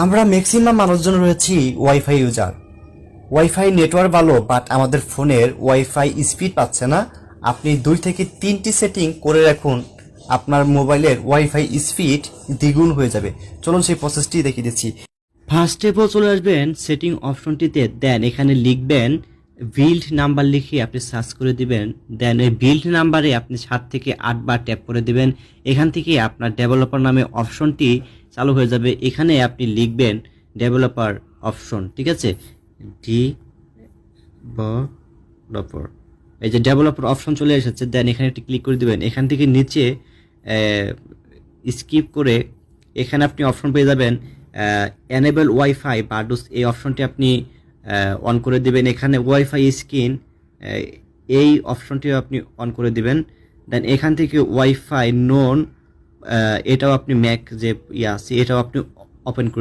আমরা ম্যাক্সিমাম মানুষজন রয়েছি ওয়াইফাই ইউজার। ওয়াইফাই নেটওয়ার্ক ভালো, বাট আমাদের ফোনের ওয়াইফাই স্পিড পাচ্ছে না। আপনি 2 থেকে 3টি সেটিং করে রাখুন, আপনার মোবাইলের ওয়াইফাই স্পিড দ্বিগুণ হয়ে যাবে। চলুন সেই প্রসেসটি দেখিয়ে দিচ্ছি। ফার্স্ট স্টেপও চলে আসবেন সেটিং অপশনটিতে, দেন এখানে লিখবেন বিল্ড নাম্বার, লিখে আপনি সার্চ করে দিবেন। দেন এই বিল্ড নাম্বারে আপনি 7 থেকে 8 বার ট্যাপ করে দিবেন। এখান থেকে আপনার ডেভেলপার নামে অপশনটি চালু হয়ে যাবে। এখানে আপনি লিখবেন ডেভেলপার অপশন, ঠিক আছে, ডেভেলপার, এই যে ডেভেলপার অপশন চলে এসেছে। দেন এখানে একটি ক্লিক করে দিবেন। এখান থেকে নিচে স্কিপ করে এখানে আপনি অপশন পেয়ে যাবেন এনেবল ওয়াইফাই বাডুস, এই অপশনটি আপনি অন করে দিবেন। এখানে ওয়াইফাই স্ক্রিন, এই অপশনটিও আপনি অন করে দিবেন। দেন এখান থেকে ওয়াইফাই নোন, এটাও আপনি ম্যাক যে আছে এটাও আপনি ওপেন করে